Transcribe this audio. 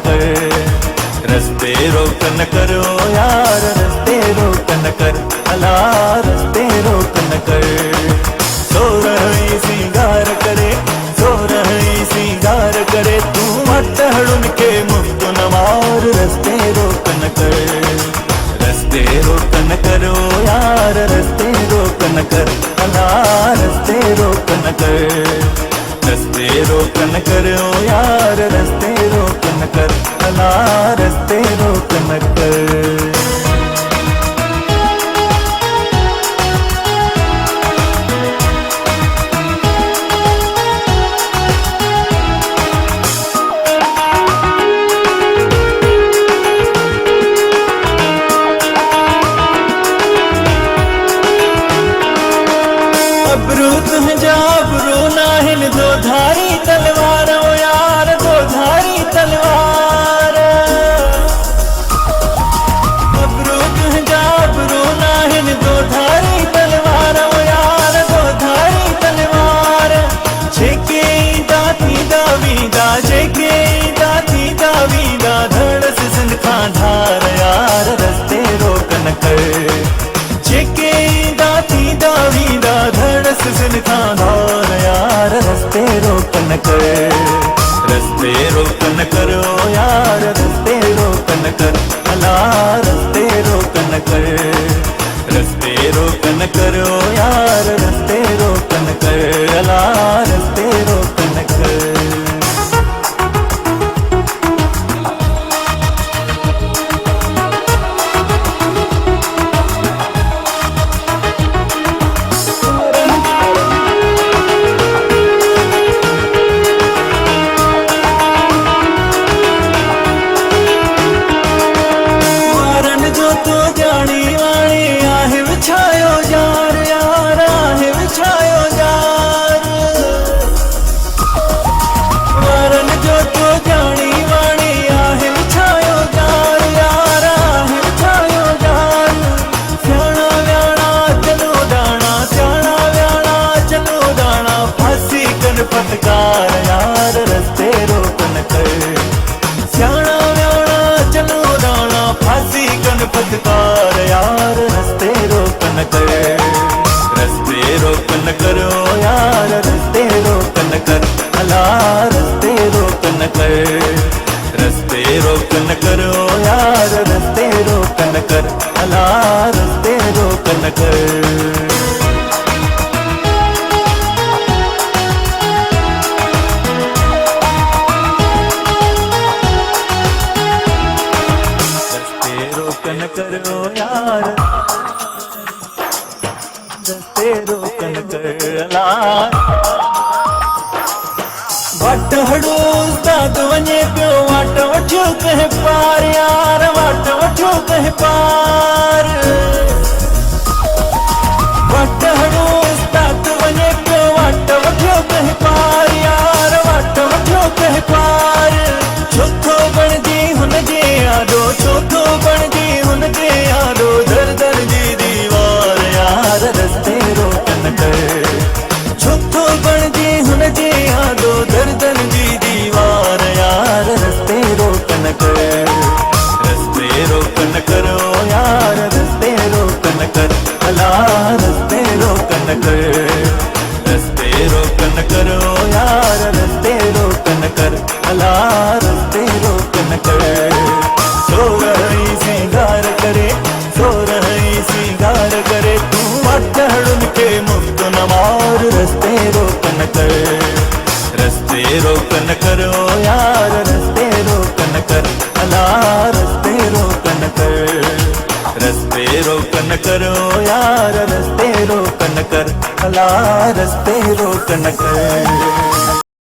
कर, रस्ते रोकन करो यार, रस्ते रोकन कर, अला रस्ते रोकन कर। सो रही सिंगार करे, सो रही सिंगार करे, तू मत हड़ुन के मुफ्त नवार, रस्ते रोकन कर, रस्ते रोकन करो यार, रस्ते रोकन कर, अला रस्ते रोकन कर, रस्ते रोकन करो यार, रस्ते रोकन कर, अला रस्ते रोकन कर। अबरू तुम जाबरू नाहिन दो धारी तलवार, ओ यार दो धारी तलवार। अबरू तुम जाबरू नाहिन दो धारी तलवार, ओ यार दो धारी तलवार। जेके दाती दावीदा, जेके दाती दावीदा, धड़स सिंध खां धार यार, रस्ते रोकन कर। जेके दाती दावीदा, धड़स सिंध खां धार यार, रस्ते रोकन कर, रस्ते रोकन करो यार, रस्ते रोकन कर, अला रस्ते रोकन कर, रस्ते रोकन करो यार, रस्ते रोकन कर, अला रस्ते रोकन कर। विछायो जार यार, आहे विछायो जार, वरन जो तो जानी वाणी, आहे विछायो जार यार, आहे विछायो जार। स्याणा व्याणा चलो दाना, स्याणा व्याणा चलो दाना, फांसी कन फटकार यार, रस्ते रोकन कर। स्याणा व्याणा चलो दाना, फांसी कन फटकार यार, रस्ते रोकन कर, रस्ते रोकन करो यार, रस्ते रोकन कर, अला रस्ते रोकन कर, रस्ते रोकन करो यार, रस्ते रोकन कर, अला रस्ते रोकन कर। रोकन करो यार, रस्ते रोकन करला। वट हड़ो उस्ताद वञे पियो, वट वठियो कंहिं पार यार, वट वठियो कंहिं पार। वट हड़ो उस्ताद वञे पियो, वट वठियो कंहिं पार यार, वट वठियो कंहिं पार। चोथो बणिजी हुनजे यादो, चोथो बणिजी हुनजे यादो, दर दर जी दीवार यार, रस्ते रोकन कर। चोथो बणिजी हुनजे यादो, दर दर जी दीवार यार, रस्ते रोकन कर, रस्ते रोकन करो यार, रस्ते रोकन कर, अला रस्ते रोकन कर, रस्ते रोकन करो यार, रस्ते रोकन कर, अला रस्ते रोकन कर। सो रही सिंगार करे, सो रही सिंगार करे, तू मत हड़ुन के मुफ्त नवार, रस्ते रोकन कर, रस्ते रोकन करो यार, रस्ते रोकन कर, अला रस्ते रोकन कर, रस्ते रोकन करो यार, रस्ते रोकन कर, अला रस्ते रोकन कर।